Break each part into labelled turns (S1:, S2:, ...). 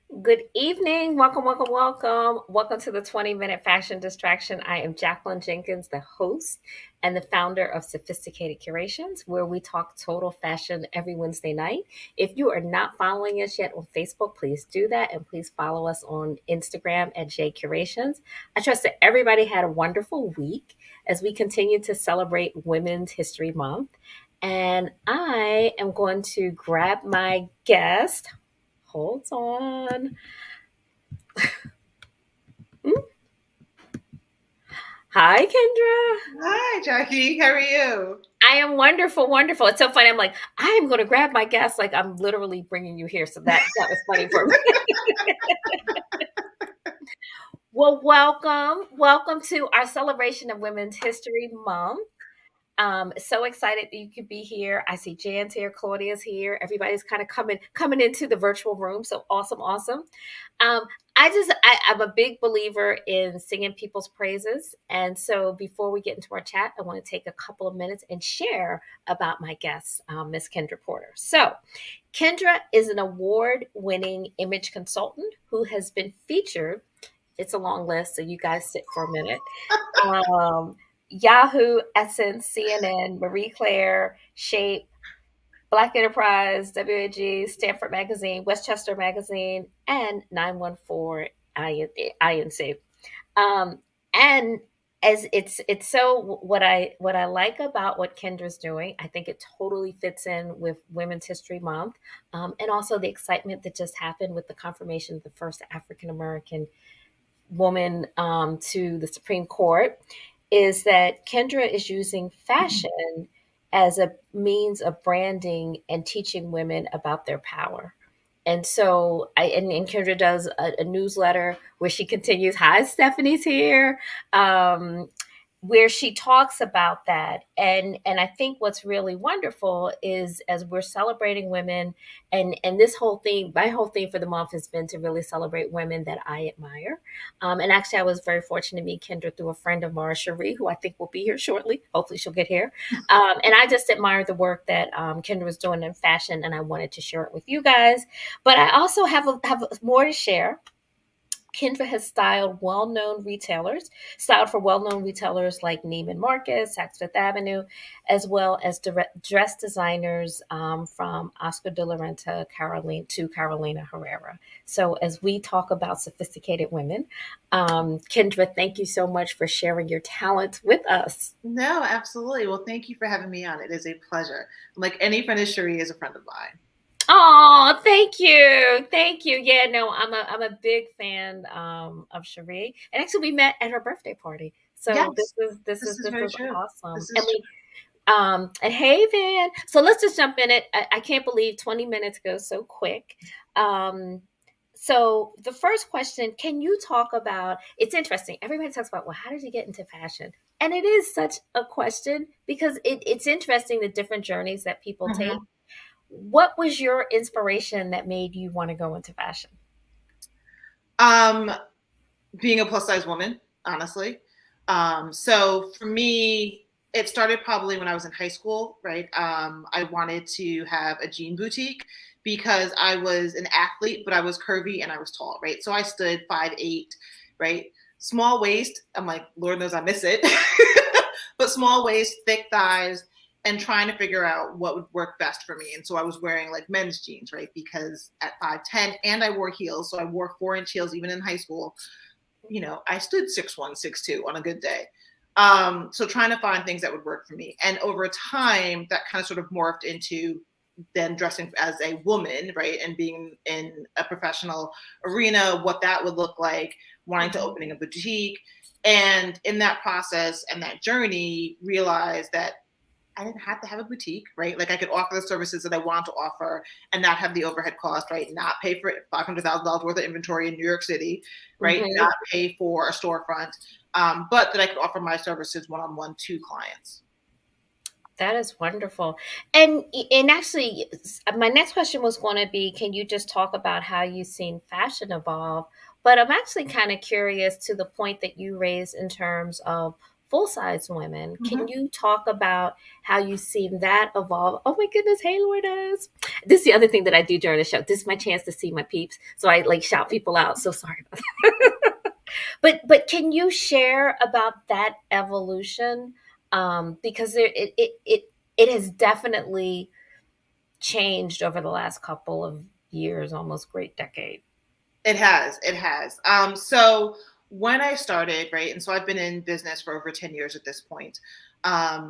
S1: Good evening. Welcome, welcome, welcome. Welcome to the 20-minute fashion distraction. I am Jacqueline Jenkins, the host and the founder of Sophisticated Curations, where we talk total fashion every Wednesday night. If you are not following us yet on Facebook, please do that. And please follow us on Instagram at J Curations. I trust that everybody had a wonderful week as we continue to celebrate Women's History Month. And I am going to grab my guest. Hold on. Mm. Hi, Kendra.
S2: Hi, Jackie. How are you?
S1: I am wonderful, wonderful. It's so funny. I'm like, I am going to grab my guest. Like I'm literally bringing you here. So that was funny for me. Well, welcome to our celebration of Women's History Month. So excited that you could be here. I see Jan's here, Claudia's here. Everybody's kind of coming into the virtual room. So awesome, awesome. Um, I'm a big believer in singing people's praises. And so before we get into our chat, I want to take a couple of minutes and share about my guest, Miss Kendra Porter. So Kendra is an award-winning image consultant who has been featured. It's a long list, so you guys sit for a minute. Um, Yahoo, Essence, CNN, Marie Claire, Shape, Black Enterprise, WAG, Stanford Magazine, Westchester Magazine, and 914 INC. Um, and as it's so what I like about what Kendra's doing, I think it totally fits in with Women's History Month, and also the excitement that just happened with the confirmation of the first African American woman to the Supreme Court is that Kendra is using fashion as a means of branding and teaching women about their power. And so and Kendra does a newsletter where she continues, hi, Stephanie's here. Where she talks about that, and I think what's really wonderful is as we're celebrating women, and this whole thing, my whole theme for the month has been to really celebrate women that I admire. And actually I was very fortunate to meet Kendra through a friend of ours, Cherie, who I think will be here shortly. Hopefully she'll get here. And I just admire the work that Kendra was doing in fashion, and I wanted to share it with you guys. But I also have more to share. Kendra has styled for well-known retailers like Neiman Marcus, Saks Fifth Avenue, as well as dress designers from Oscar de la Renta to Carolina Herrera. So as we talk about sophisticated women, Kendra, thank you so much for sharing your talents with us.
S2: No, absolutely. Well, thank you for having me on. It is a pleasure. Like any friend of Cherie is a friend of mine.
S1: Oh, thank you. Thank you. Yeah, no, I'm a big fan of Cherie. And actually we met at her birthday party. So
S2: Yes, this is
S1: this
S2: very
S1: is
S2: true.
S1: awesome.
S2: This is true.
S1: And hey Van. So let's just jump in it. I can't believe 20 minutes goes so quick. Um so the first question, can you talk about, it's interesting. Everybody talks about, well, how did you get into fashion? And it is such a question because it's interesting the different journeys that people take.
S2: Mhm.
S1: What was your inspiration that made you want to go into fashion?
S2: Um, Being a plus size woman, honestly. So for me, it started probably when I was in high school, right? I wanted to have a jean boutique because I was an athlete, but I was curvy and I was tall, right? So I stood 5'8", right? Small waist. I'm like, Lord knows I miss it. But small waist, thick thighs, and trying to figure out what would work best for me. And so I was wearing like men's jeans, right? Because at 5'10", and I wore heels. So I wore 4-inch heels even in high school. I stood 6'1", 6'2" on a good day. So trying to find things that would work for me. And over time, that kind of sort of morphed into then dressing as a woman, right? And being in a professional arena, what that would look like, wanting to
S1: Mhm.
S2: opening a boutique. And in that process and that journey, realized that I didn't have to have a boutique, right? Like I could offer the services that I want to offer and not have the overhead cost, right? Not pay for $500,000 worth of inventory in New York City, right?
S1: Mhm.
S2: Not pay for a storefront, but that I could offer my services one on one to clients.
S1: That is wonderful. And actually, my next question was going to be, can you just talk about how you've seen fashion evolve? But I'm actually kind of curious to the point that you raised in terms of full-size women. Can
S2: Mhm.
S1: you talk about how you've seen that evolve? Oh my goodness, hey Lourdes. This is the other thing that I do during the show. This is my chance to see my peeps. So I like shout people out. So sorry about that. But can you share about that evolution? Because it has definitely changed over the last couple of years, almost great decade.
S2: It has. It has. So when I started, right, and so I've been in business for over 10 years at this point.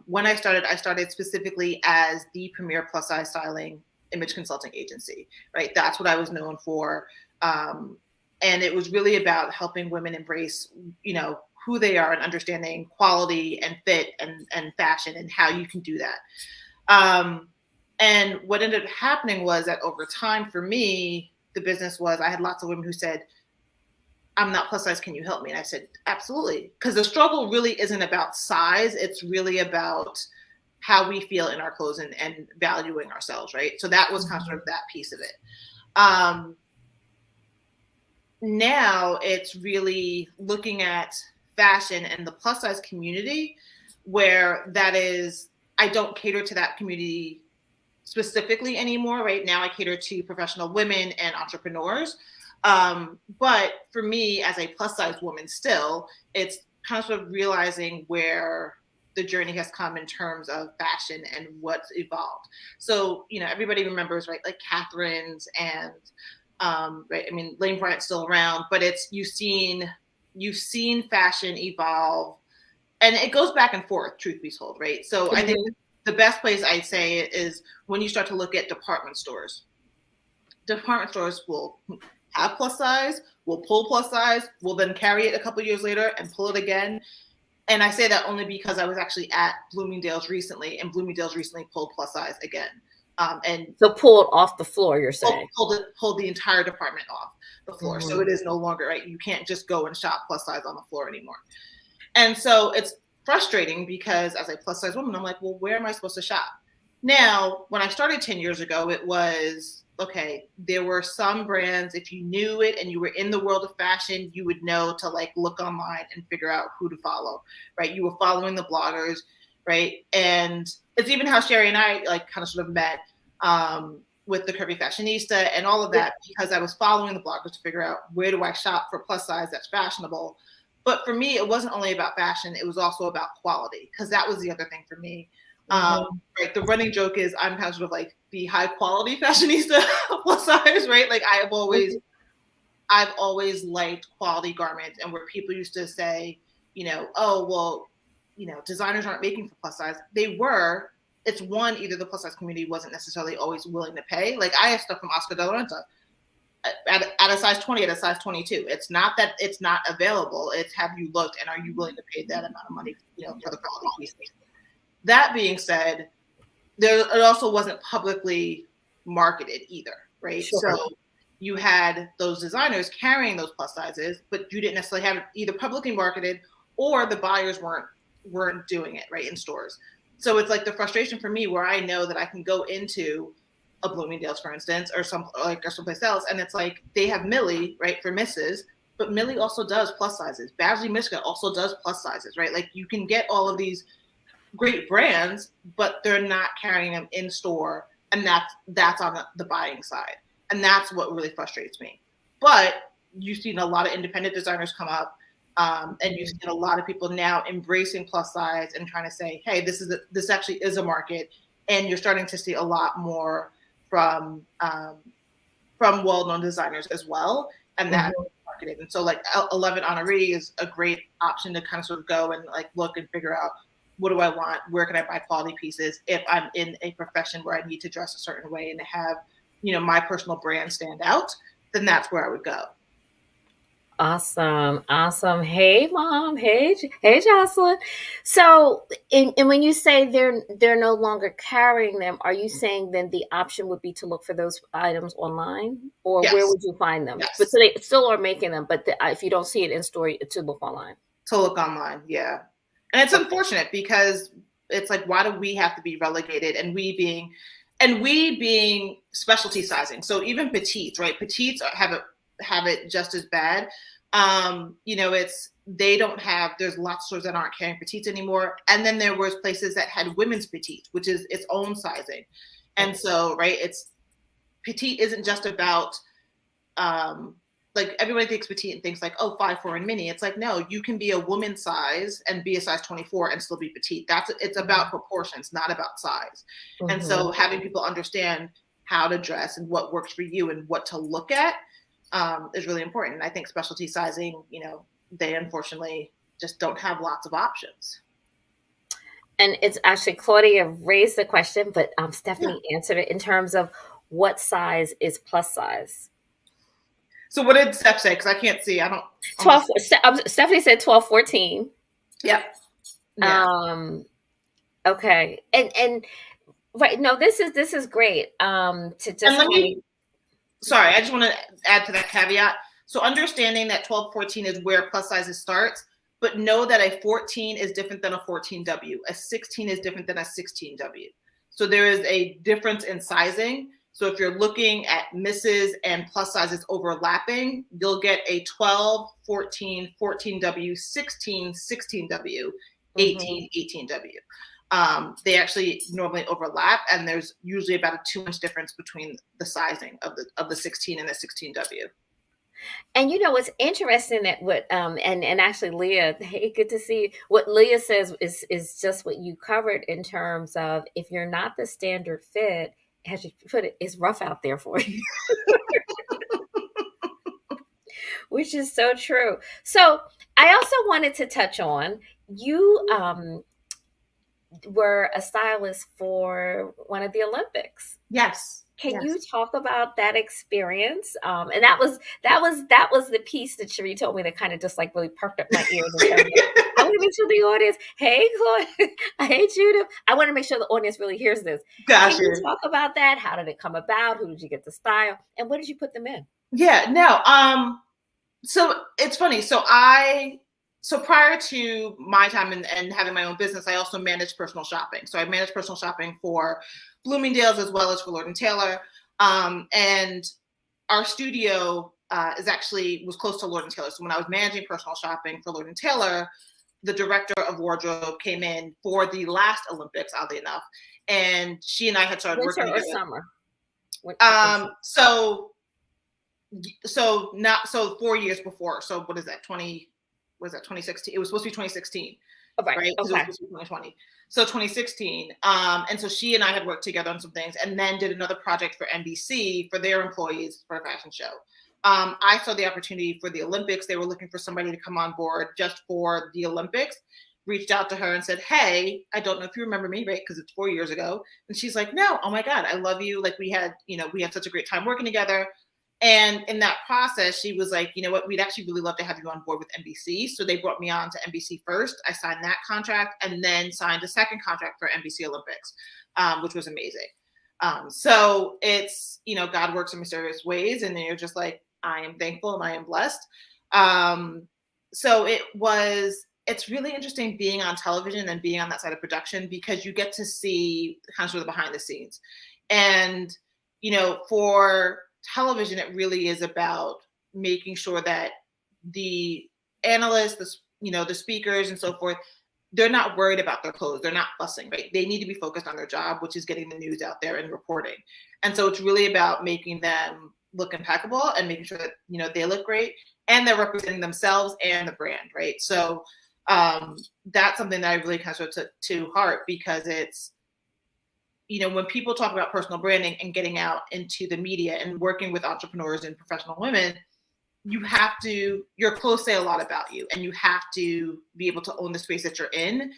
S2: When I started specifically as the premier plus size styling image consulting agency, right? That's what I was known for. And it was really about helping women embrace, who they are and understanding quality and fit and fashion and how you can do that. Um, and what ended up happening was that over time for me, the business was I had lots of women who said, I'm not plus size, can you help me? And I said, absolutely. Because the struggle really isn't about size, it's really about how we feel in our clothes and valuing ourselves, right? So that was kind of sort of that piece of it. Um, Now it's really looking at fashion and the plus size community where that is, I don't cater to that community specifically anymore. Right now, I cater to professional women and entrepreneurs. But for me, as a plus size woman, still, it's kind of sort of realizing where the journey has come in terms of fashion and what's evolved. So, everybody remembers, right, like Catherine's and right. I mean, Lane Bryant's still around, but it's you've seen fashion evolve, and it goes back and forth. Truth be told, right? So I think
S1: Mhm.
S2: the best place I'd say is when you start to look at department stores. Department stores will have plus size, will pull plus size, will then carry it a couple years later and pull it again. And I say that only because I was actually at Bloomingdale's recently, and Bloomingdale's recently pulled plus size again, and
S1: So pulled off the floor, you're saying.
S2: pulled the entire department off the floor. So
S1: Mhm.
S2: it is no longer right. You can't just go and shop plus size on the floor anymore. And so it's frustrating because as a plus size woman, I'm like, well, where am I supposed to shop? Now, when I started 10 years ago, it was okay. There were some brands, if you knew it and you were in the world of fashion, you would know to like look online and figure out who to follow, right? You were following the bloggers, right? And it's even how Sherry and I like kind of sort of met with the Curvy Fashionista and all of
S1: Yeah.
S2: that because I was following the bloggers to figure out where do I shop for plus size that's fashionable. But for me, it wasn't only about fashion; it was also about quality because that was the other thing for me. Um,
S1: Mhm.
S2: right, the running joke is I'm kind of sort of like the high quality fashionista plus size, right? Like
S1: Mhm.
S2: I've always liked quality garments, and where people used to say, oh well, designers aren't making for plus size. They were. It's one, either the plus size community wasn't necessarily always willing to pay. Like I have stuff from Oscar de la Renta at a size 20, at a size 22. It's not that it's not available. It's have you looked and are you willing to pay that amount of money, for the quality pieces. That being said, it also wasn't publicly marketed either, right? So
S1: Sure.
S2: you had those designers carrying those plus sizes, but you didn't necessarily have it either publicly marketed or the buyers weren't doing it right in stores. So it's like the frustration for me where I know that I can go into a Bloomingdale's, for instance, or someplace else, and it's like they have Millie, right, for misses, but Millie also does plus sizes. Badgley Michigan also does plus sizes, right? Like you can get all of these great brands, but they're not carrying them in store, and that's on the buying side, and that's what really frustrates me. But you've seen a lot of independent designers come up, and you've
S1: Mhm.
S2: seen a lot of people now embracing plus size and trying to say, "Hey, this actually is a market," and you're starting to see a lot more from um, from well-known designers as well, and that
S1: Mhm.
S2: marketed. And so, like 11 Honoree is a great option to kind of sort of go and like look and figure out what do I want, where can I buy quality pieces if I'm in a profession where I need to dress a certain way and to have my personal brand stand out. Then that's where I would go.
S1: Awesome, awesome. Hey, mom. Hey, hey, Jocelyn. So, and when you say they're no longer carrying them, are you saying then the option would be to look for those items online, or where
S2: Yes,
S1: would you find them? But
S2: yes.
S1: so they still are making them, but if you don't see it in store, to look online.
S2: To look online, yeah. And it's
S1: Okay.
S2: unfortunate because it's like, why do we have to be relegated? And we being specialty sizing. So even petites, right? Petites have it just as bad. They don't have, there's lots of stores that aren't carrying petites anymore. And then there was places that had women's petite, which is its own sizing. And so, right, petite isn't just about, like everybody thinks petite and thinks like, oh, 5'4" and mini. It's like, no, you can be a woman size and be a size 24 and still be petite. It's about proportions, not about size. Mm-hmm. And so having people understand how to dress and what works for you and what to look at is really important. And I think specialty sizing, they unfortunately just don't have lots of options.
S1: And it's actually Claudia raised the question, but Stephanie answered it in terms of what size is plus size.
S2: So what did Steph say? Because I can't see. I don't.
S1: 12. Stephanie said 12, 14.
S2: Yep.
S1: Yeah. Okay. And right. No, this is great. To just.
S2: Sorry, I just want to add to that caveat. So understanding that 12, 14 is where plus sizes starts, but know that a 14 is different than a 14W. A 16 is different than a 16W. So there is a difference in sizing. So if you're looking at misses and plus sizes overlapping, you'll get a 12, 14, 14W, 16, 16W, 18, 18W. They actually normally overlap, and there's usually about a 2-inch difference between the sizing of the 16 and the 16W.
S1: And what's interesting that what and actually Leah, hey, good to see you. What Leah says is just what you covered in terms of if you're not the standard fit, as you put it, it's rough out there for you. Which is so true. So I also wanted to touch on you were a stylist for one of the Olympics.
S2: Yes.
S1: Can you talk about that experience? And that was the piece that Cherie told me that kind of just like really perked up my ears. I want to make sure the audience, hey, Chloe, hey, Judith, I want to make sure the audience really hears this.
S2: Gotcha.
S1: Can you talk about that? How did it come about? Who did you get the style? And what did you put them in?
S2: Yeah, no. So it's funny. So prior to my time and having my own business, I also managed personal shopping. So I managed personal shopping for Bloomingdale's as well as for Lord & Taylor. And our studio was close to Lord & Taylor. So when I was managing personal shopping for Lord & Taylor, the director of wardrobe came in for the last Olympics, oddly enough. And she and I had started working together.
S1: Winter or
S2: summer? So 4 years before. So what is that? 2016? It was supposed to be 2016.
S1: Right.
S2: Okay. It was supposed to be 2020. So 2016. And so she and I had worked together on some things and then did another project for NBC for their employees for a fashion show. I saw the opportunity for the Olympics. They were looking for somebody to come on board just for the Olympics. Reached out to her and said, hey, I don't know if you remember me, right? Because it's 4 years ago. And she's like, no, oh my God, I love you. Like we had such a great time working together. And in that process, she was like, you know what, we'd actually really love to have you on board with NBC. So they brought me on to NBC first. I signed that contract and then signed a second contract for NBC Olympics, which was amazing. So it's, God works in mysterious ways. And then you're just like, I am thankful and I am blessed. So it's really interesting being on television and being on that side of production because you get to see kind of sort of behind the scenes. And, for television, it really is about making sure that the analysts, the speakers and so forth, they're not worried about their clothes. They're not fussing, right? They need to be focused on their job, which is getting the news out there and reporting. And so it's really about making them look impeccable and making sure that, they look great and they're representing themselves and the brand, right? So that's something that I really kind of took to heart because it's, when people talk about personal branding and getting out into the media and working with entrepreneurs and professional women, your clothes say a lot about you and you have to be able to own the space that you're in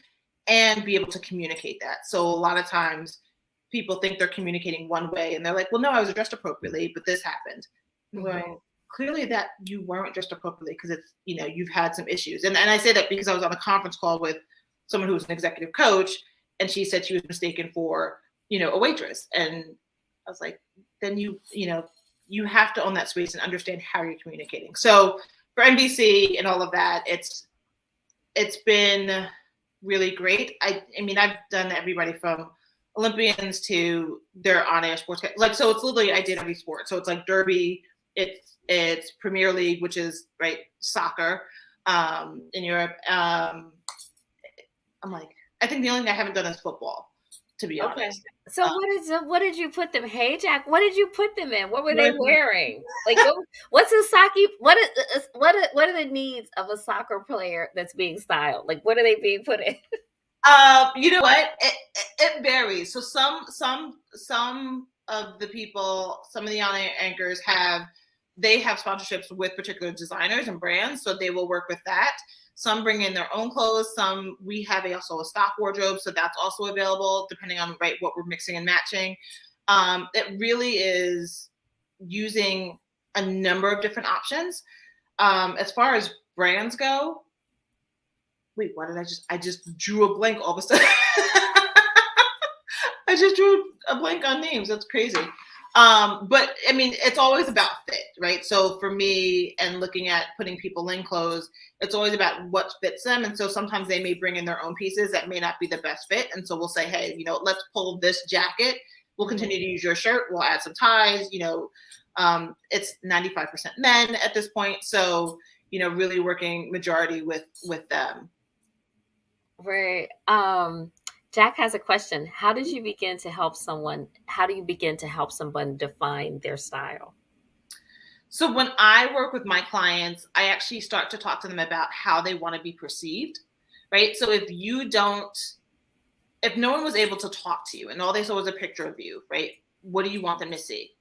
S2: and be able to communicate that. So a lot of times people think they're communicating one way and they're like, well, no, I was dressed appropriately, but this happened. Mm-hmm. Well, clearly that you weren't dressed appropriately because it's, you've had some issues. And I say that because I was on a conference call with someone who was an executive coach and she said she was mistaken for a waitress. And I was like, then you have to own that space and understand how you're communicating. So for NBC and all of that, it's been really great. I mean, I've done everybody from Olympians to their on-air sports. So it's literally, I did every sport. So it's like Derby, It's Premier League, which is right soccer in Europe. I'm like, I think the only thing I haven't done is football, to be
S1: Okay.
S2: honest.
S1: So
S2: Um,
S1: what did you put them? Hey Jack, what did you put them in? What were they
S2: what if-
S1: wearing? Like what's a soccer what are the needs of a soccer player that's being styled? Like what are they being put in?
S2: you know what? It varies. So some of the people, some of the on air anchors they have sponsorships with particular designers and brands, so they will work with that. Some bring in their own clothes. Some we have also a stock wardrobe, so that's also available depending on what we're mixing and matching. It really is using a number of different options. As far as brands go, wait, what did I just drew a blank all of a sudden. I just drew a blank on names. That's crazy. But I mean, it's always about fit, right? So for me, and looking at putting people in clothes, it's always about what fits them. And so sometimes they may bring in their own pieces that may not be the best fit. And so we'll say, hey, let's pull this jacket. We'll continue to use your shirt. We'll add some ties. It's 95% men at this point. So, really working majority with them.
S1: Right. Jack has a question. How do you begin to help someone define their style?
S2: So when I work with my clients, I actually start to talk to them about how they want to be perceived, right? So if no one was able to talk to you and all they saw was a picture of you, right? What do you want them to see,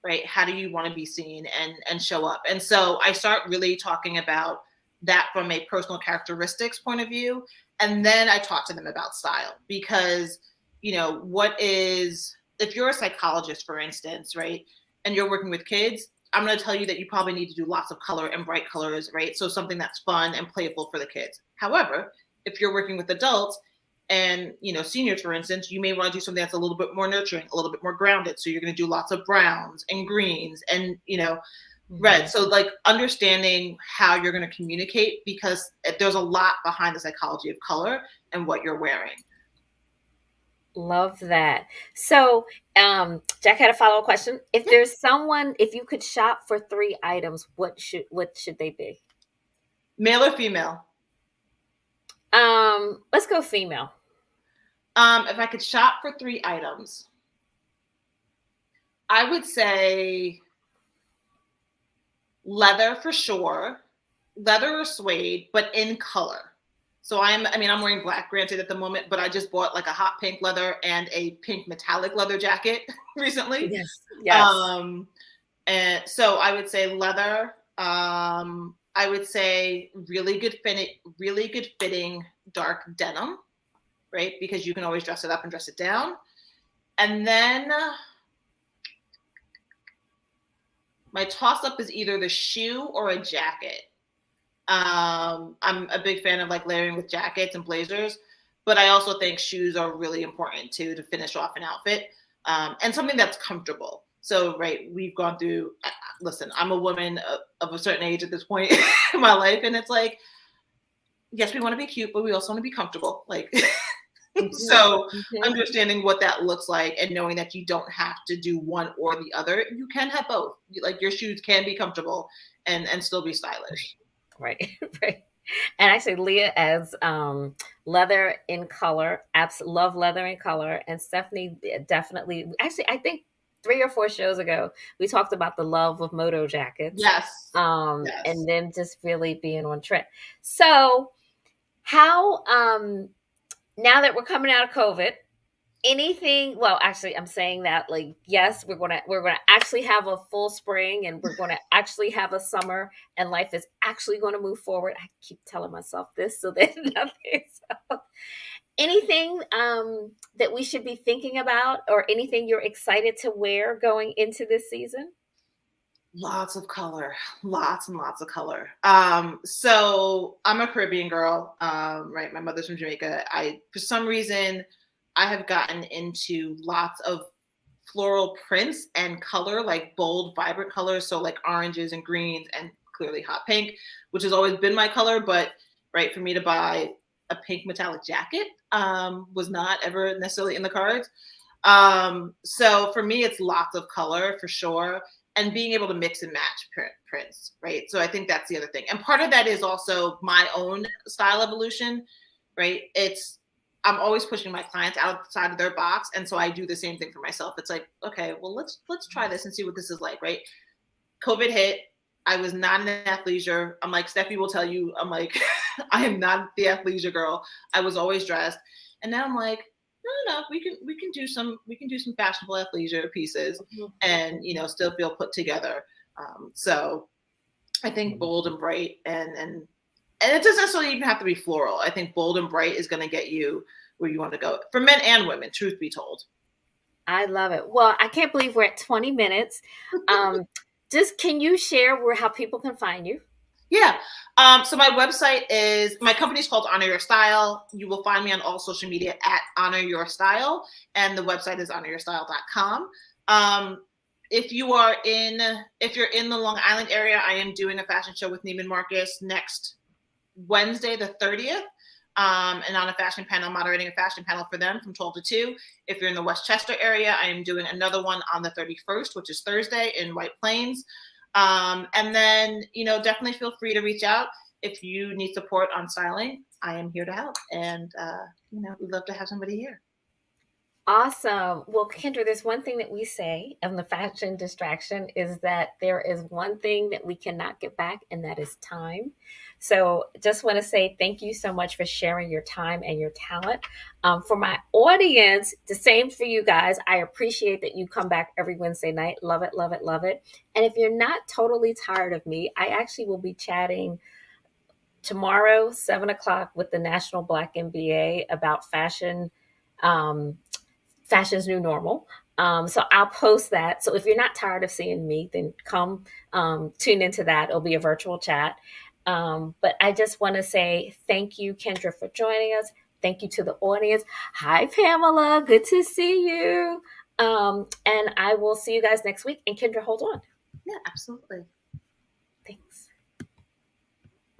S2: right? How do you want to be seen and show up? And so I start really talking about that from a personal characteristics point of view. And then I talk to them about style because, if you're a psychologist, for instance, right? And you're working with kids, I'm going to tell you that you probably need to do lots of color and bright colors, right? So something that's fun and playful for the kids. However, if you're working with adults and, seniors, for instance, you may want to do something that's a little bit more nurturing, a little bit more grounded. So you're going to do lots of browns and greens and, red. So like understanding how you're going to communicate, because there's a lot behind the psychology of color and what you're wearing.
S1: Love that. So, Jack had a follow-up question. If you could shop for 3 items, what should they be?
S2: Male or female?
S1: Let's go female.
S2: If I could shop for 3 items, I would say leather for sure, leather or suede, but in color. So I'm wearing black, granted, at the moment, but I just bought like a hot pink leather and a pink metallic leather jacket recently.
S1: Yes. Yes.
S2: And so I would say leather. I would say really good fitting dark denim, right? Because you can always dress it up and dress it down. And then my toss up is either the shoe or a jacket. I'm a big fan of like layering with jackets and blazers, but I also think shoes are really important too to finish off an outfit, and something that's comfortable. So, right, we've gone through. Listen, I'm a woman of a certain age at this point in my life, and it's like, yes, we want to be cute, but we also want to be comfortable. Like, so understanding what that looks like and knowing that you don't have to do one or the other, you can have both. Like your shoes can be comfortable and still be stylish.
S1: Right. Right. And actually, Leah as leather in color. Love leather in color. And Stephanie definitely. Actually, I think 3 or 4 shows ago we talked about the love of moto jackets.
S2: Yes. Yes.
S1: And then just really being on trend. So, how now that we're coming out of COVID, anything, well, actually I'm saying that, like, yes, we're gonna actually have a full spring and we're gonna actually have a summer and life is actually going to move forward. I keep telling myself this so that nothing. So, anything that we should be thinking about, or anything you're excited to wear going into this season?
S2: Lots of color, lots and lots of color. So I'm a Caribbean girl, right? My mother's from Jamaica. For some reason, I have gotten into lots of floral prints and color, like bold, vibrant colors. So like oranges and greens and clearly hot pink, which has always been my color. But right, for me to buy a pink metallic jacket was not ever necessarily in the cards. So for me, it's lots of color for sure. and being able to mix and match prints, right? So I think that's the other thing. And part of that is also my own style evolution, right? I'm always pushing my clients outside of their box, and so I do the same thing for myself. It's like, okay, well, let's try this and see what this is like, right? COVID hit. I was not in athleisure. I'm like, Steffi will tell you, I'm like, I am not the athleisure girl. I was always dressed. And now I'm like, no, we can do some fashionable athleisure pieces
S1: Mhm.
S2: and still feel put together. So I think bold and bright and it doesn't necessarily even have to be floral. I think bold and bright is going to get you where you want to go for men and women, truth be told.
S1: I love it. Well, I can't believe we're at 20 minutes. Um, just can you share where how people can find you?
S2: Yeah. So my company's called Honor Your Style. You will find me on all social media at Honor Your Style, and the website is honoryourstyle.com. If you're in the Long Island area, I am doing a fashion show with Neiman Marcus next Wednesday, the 30th. And on a fashion panel, moderating a fashion panel for them from 12 to 2. If you're in the Westchester area, I am doing another one on the 31st, which is Thursday in White Plains. And then, definitely feel free to reach out if you need support on styling. I am here to help. And, we'd love to have somebody here.
S1: Awesome. Well, Kendra, there's one thing that we say on the fashion distraction is that there is one thing that we cannot get back, and that is time. So just want to say thank you so much for sharing your time and your talent. For my audience, the same for you guys. I appreciate that you come back every Wednesday night. Love it, love it, love it. And if you're not totally tired of me, I actually will be chatting tomorrow, 7 o'clock, with the National Black MBA about fashion. Um, Fashion's New Normal. So I'll post that. So if you're not tired of seeing me, then come tune into that. It'll be a virtual chat. But I just want to say thank you, Kendra, for joining us. Thank you to the audience. Hi, Pamela. Good to see you. And I will see you guys next week. And Kendra, hold on.
S2: Yeah, absolutely.